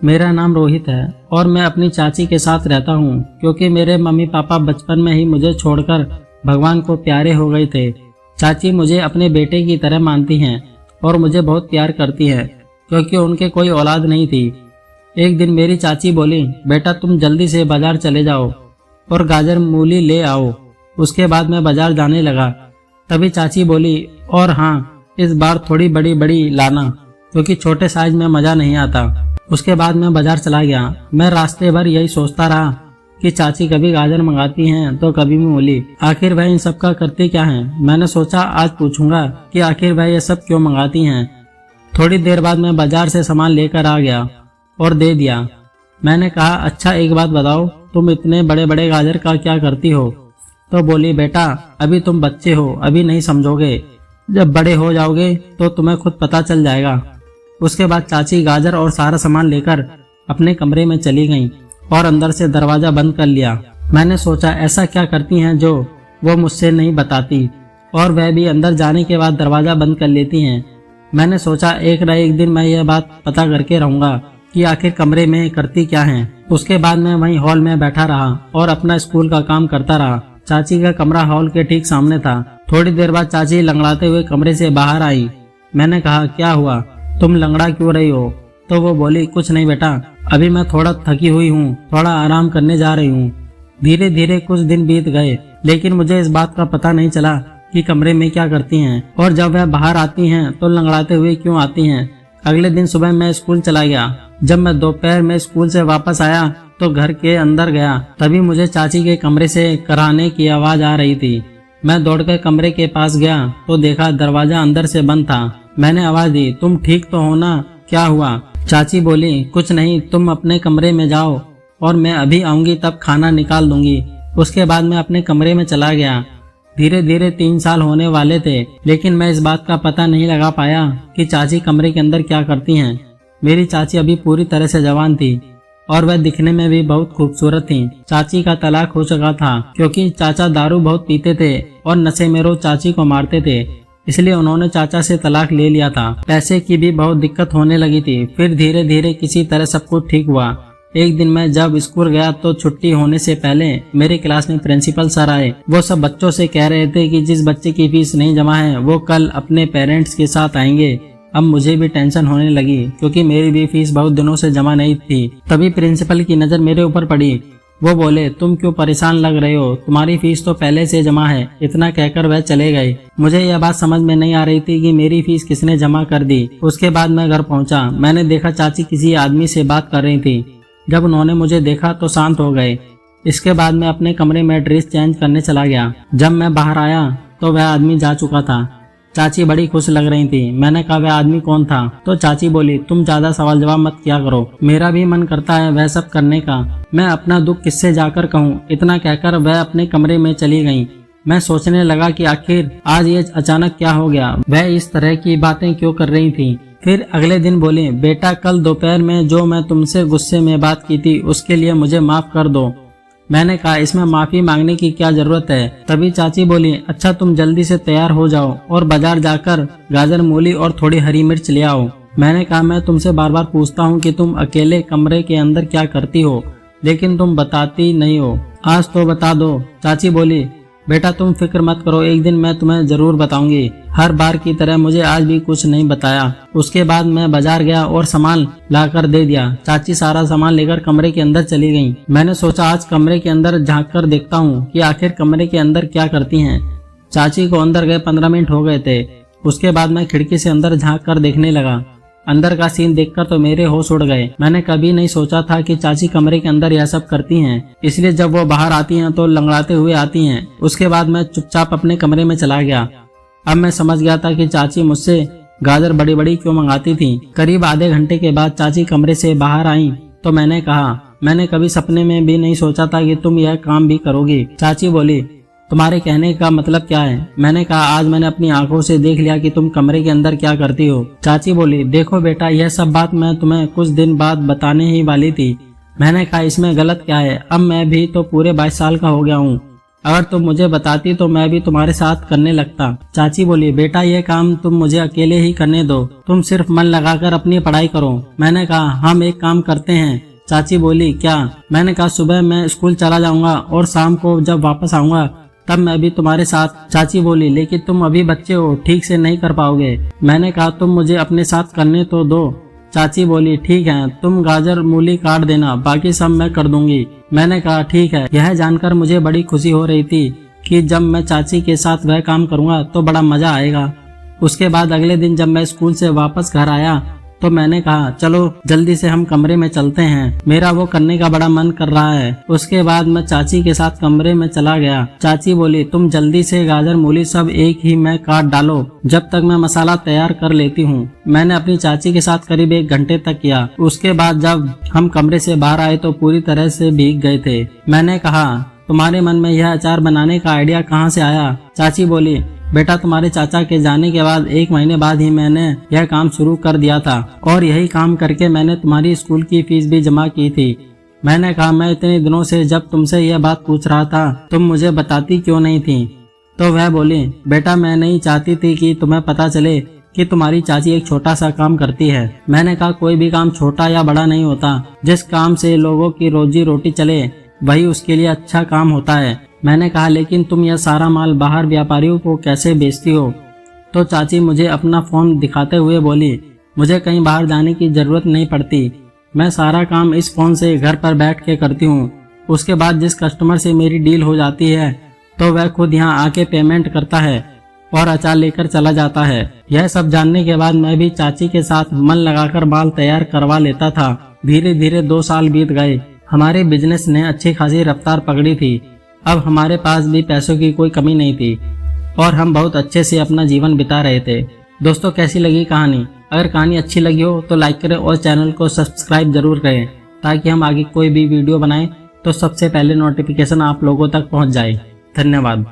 मेरा नाम रोहित है और मैं अपनी चाची के साथ रहता हूँ क्योंकि मेरे मम्मी पापा बचपन में ही मुझे छोड़कर भगवान को प्यारे हो गए थे। चाची मुझे अपने बेटे की तरह मानती हैं और मुझे बहुत प्यार करती हैं क्योंकि उनके कोई औलाद नहीं थी। एक दिन मेरी चाची बोली, बेटा तुम जल्दी से बाजार चले जाओ और गाजर मूली ले आओ। उसके बाद मैं बाजार जाने लगा। तभी चाची बोली, और हाँ, इस बार थोड़ी बड़ी बड़ी लाना क्योंकि छोटे साइज में मजा नहीं आता। उसके बाद मैं बाजार चला गया। मैं रास्ते भर यही सोचता रहा कि चाची कभी गाजर मंगाती हैं तो कभी मूली, आखिर वह इन सब का करती क्या हैं। मैंने सोचा आज पूछूंगा कि आखिर वह ये सब क्यों मंगाती हैं। थोड़ी देर बाद मैं बाजार से सामान लेकर आ गया और दे दिया। मैंने कहा, अच्छा एक बात बताओ, तुम इतने बड़े बड़े गाजर का क्या करती हो? तो बोली, बेटा अभी तुम बच्चे हो, अभी नहीं समझोगे, जब बड़े हो जाओगे तो तुम्हें खुद पता चल जाएगा। उसके बाद चाची गाजर और सारा सामान लेकर अपने कमरे में चली गईं और अंदर से दरवाजा बंद कर लिया। मैंने सोचा ऐसा क्या करती हैं जो वो मुझसे नहीं बताती, और वह भी अंदर जाने के बाद दरवाजा बंद कर लेती हैं। मैंने सोचा एक न एक दिन मैं यह बात पता करके रहूंगा कि आखिर कमरे में करती क्या हैं। उसके बाद मैं वहीं हॉल में बैठा रहा और अपना स्कूल का काम करता रहा। चाची का कमरा हॉल के ठीक सामने था। थोड़ी देर बाद चाची लंगड़ाते हुए कमरे से बाहर आई। मैंने कहा, क्या हुआ, तुम लंगड़ा क्यों रही हो? तो वो बोली, कुछ नहीं बेटा, अभी मैं थोड़ा थकी हुई हूँ, थोड़ा आराम करने जा रही हूँ। धीरे धीरे कुछ दिन बीत गए, लेकिन मुझे इस बात का पता नहीं चला कि कमरे में क्या करती हैं और जब वह बाहर आती हैं तो लंगड़ाते हुए क्यों आती हैं। अगले दिन सुबह मैं स्कूल चला गया। जब मैं दोपहर में स्कूल से वापस आया तो घर के अंदर गया, तभी मुझे चाची के कमरे से कराहने की आवाज आ रही थी। मैं दौड़कर कमरे के पास गया तो देखा दरवाजा अंदर से बंद था। मैंने आवाज दी, तुम ठीक तो हो ना, क्या हुआ? चाची बोली, कुछ नहीं, तुम अपने कमरे में जाओ और मैं अभी आऊंगी तब खाना निकाल दूंगी। उसके बाद मैं अपने कमरे में चला गया। धीरे धीरे 3 साल होने वाले थे, लेकिन मैं इस बात का पता नहीं लगा पाया कि चाची कमरे के अंदर क्या करती हैं। मेरी चाची अभी पूरी तरह से जवान थी और वह दिखने में भी बहुत खूबसूरत थी। चाची का तलाक हो चुका था क्योंकि चाचा दारू बहुत पीते थे और नशे में रोज चाची को मारते थे, इसलिए उन्होंने चाचा से तलाक ले लिया था। पैसे की भी बहुत दिक्कत होने लगी थी। फिर धीरे धीरे किसी तरह सब कुछ ठीक हुआ। एक दिन मैं जब स्कूल गया तो छुट्टी होने से पहले मेरे क्लास में प्रिंसिपल सर आए। वो सब बच्चों से कह रहे थे कि जिस बच्चे की फीस नहीं जमा है वो कल अपने पेरेंट्स के साथ आएंगे। अब मुझे भी टेंशन होने लगी क्योंकि मेरी भी फीस बहुत दिनों से जमा नहीं थी। तभी प्रिंसिपल की नजर मेरे ऊपर पड़ी। वो बोले, तुम क्यों परेशान लग रहे हो, तुम्हारी फीस तो पहले से जमा है। इतना कहकर वह चले गए। मुझे यह बात समझ में नहीं आ रही थी कि मेरी फीस किसने जमा कर दी। उसके बाद मैं घर पहुंचा। मैंने देखा चाची किसी आदमी से बात कर रही थी। जब उन्होंने मुझे देखा तो शांत हो गए। इसके बाद मैं अपने कमरे में ड्रेस चेंज करने चला गया। जब मैं बाहर आया तो वह आदमी जा चुका था। चाची बड़ी खुश लग रही थी। मैंने कहा, वह आदमी कौन था? तो चाची बोली, तुम ज्यादा सवाल जवाब मत किया करो, मेरा भी मन करता है वह सब करने का। मैं अपना दुख किससे जाकर कहूँ। इतना कहकर वह अपने कमरे में चली गई। मैं सोचने लगा कि आखिर आज ये अचानक क्या हो गया, वह इस तरह की बातें क्यों कर रही थी। फिर अगले दिन बोली, बेटा कल दोपहर में जो मैं तुमसे गुस्से में बात की थी उसके लिए मुझे माफ कर दो। मैंने कहा, इसमें माफी मांगने की क्या जरूरत है? तभी चाची बोली, अच्छा तुम जल्दी से तैयार हो जाओ और बाजार जाकर गाजर मूली और थोड़ी हरी मिर्च ले आओ। मैंने कहा, मैं तुमसे बार बार पूछता हूँ कि तुम अकेले कमरे के अंदर क्या करती हो, लेकिन तुम बताती नहीं हो। आज तो बता दो। चाची बोली, बेटा तुम फिक्र मत करो, एक दिन मैं तुम्हें जरूर बताऊंगी। हर बार की तरह मुझे आज भी कुछ नहीं बताया। उसके बाद मैं बाजार गया और सामान लाकर दे दिया। चाची सारा सामान लेकर कमरे के अंदर चली गईं। मैंने सोचा आज कमरे के अंदर झांक कर देखता हूँ कि आखिर कमरे के अंदर क्या करती हैं। चाची को अंदर गए 15 मिनट हो गए थे। उसके बाद मैं खिड़की से अंदर झांक कर देखने लगा। अंदर का सीन देखकर तो मेरे होश उड़ गए। मैंने कभी नहीं सोचा था कि चाची कमरे के अंदर यह सब करती हैं, इसलिए जब वो बाहर आती हैं तो लंगड़ाते हुए आती हैं। उसके बाद मैं चुपचाप अपने कमरे में चला गया। अब मैं समझ गया था कि चाची मुझसे गाजर बड़ी बड़ी क्यों मंगाती थी। करीब आधे घंटे के बाद चाची कमरे से बाहर आई तो मैंने कहा, मैंने कभी सपने में भी नहीं सोचा था कि तुम यह काम भी करोगी। चाची बोली, तुम्हारे कहने का मतलब क्या है? मैंने कहा, आज मैंने अपनी आंखों से देख लिया कि तुम कमरे के अंदर क्या करती हो। चाची बोली, देखो बेटा, यह सब बात मैं तुम्हें कुछ दिन बाद बताने ही वाली थी। मैंने कहा, इसमें गलत क्या है? अब मैं भी तो पूरे 22 साल का हो गया हूँ अगर तुम मुझे बताती तो मैं भी तुम्हारे साथ करने लगता। चाची बोली, बेटा ये काम तुम मुझे अकेले ही करने दो, तुम सिर्फ मन लगाकर अपनी पढ़ाई करो। मैंने कहा, हम एक काम करते हैं। चाची बोली, क्या? मैंने कहा, सुबह मैं स्कूल चला जाऊंगा और शाम को जब वापस आऊंगा तब मैं भी तुम्हारे साथ। चाची बोली, लेकिन तुम अभी बच्चे हो, ठीक से नहीं कर पाओगे। मैंने कहा, तुम मुझे अपने साथ करने तो दो। चाची बोली, ठीक है, तुम गाजर मूली काट देना, बाकी सब मैं कर दूंगी। मैंने कहा, ठीक है। यह जानकर मुझे बड़ी खुशी हो रही थी कि जब मैं चाची के साथ वह काम करूंगा तो बड़ा मजा आएगा। उसके बाद अगले दिन जब मैं स्कूल से वापस घर आया तो मैंने कहा, चलो जल्दी से हम कमरे में चलते हैं, मेरा वो करने का बड़ा मन कर रहा है। उसके बाद मैं चाची के साथ कमरे में चला गया। चाची बोली, तुम जल्दी से गाजर मूली सब एक ही में काट डालो, जब तक मैं मसाला तैयार कर लेती हूँ। मैंने अपनी चाची के साथ करीब 1 घंटे तक किया। उसके बाद जब हम कमरे से बाहर आए तो पूरी तरह से भीग गए थे। मैंने कहा, तुम्हारे मन में यह अचार बनाने का आइडिया कहाँ से आया? चाची बोली, बेटा तुम्हारे चाचा के जाने के बाद 1 महीने बाद ही मैंने यह काम शुरू कर दिया था और यही काम करके मैंने तुम्हारी स्कूल की फीस भी जमा की थी। मैंने कहा, मैं इतने दिनों से जब तुमसे यह बात पूछ रहा था तुम मुझे बताती क्यों नहीं थी? तो वह बोली, बेटा मैं नहीं चाहती थी कि तुम्हें पता चले कि तुम्हारी चाची एक छोटा सा काम करती है। मैंने कहा, कोई भी काम छोटा या बड़ा नहीं होता, जिस काम से लोगों की रोजी रोटी चले वही उसके लिए अच्छा काम होता है। मैंने कहा, लेकिन तुम यह सारा माल बाहर व्यापारियों को कैसे बेचती हो? तो चाची मुझे अपना फोन दिखाते हुए बोली, मुझे कहीं बाहर जाने की जरूरत नहीं पड़ती, मैं सारा काम इस फोन से घर पर बैठ के करती हूँ। उसके बाद जिस कस्टमर से मेरी डील हो जाती है तो वह खुद यहाँ आके पेमेंट करता है और अचार लेकर चला जाता है। यह सब जानने के बाद मैं भी चाची के साथ मन लगाकर माल तैयार करवा लेता था। धीरे धीरे 2 साल बीत गए। हमारे बिजनेस ने अच्छी खासी रफ्तार पकड़ी थी। अब हमारे पास भी पैसों की कोई कमी नहीं थी और हम बहुत अच्छे से अपना जीवन बिता रहे थे। दोस्तों, कैसी लगी कहानी? अगर कहानी अच्छी लगी हो तो लाइक करें और चैनल को सब्सक्राइब जरूर करें ताकि हम आगे कोई भी वीडियो बनाएं तो सबसे पहले नोटिफिकेशन आप लोगों तक पहुंच जाए। धन्यवाद।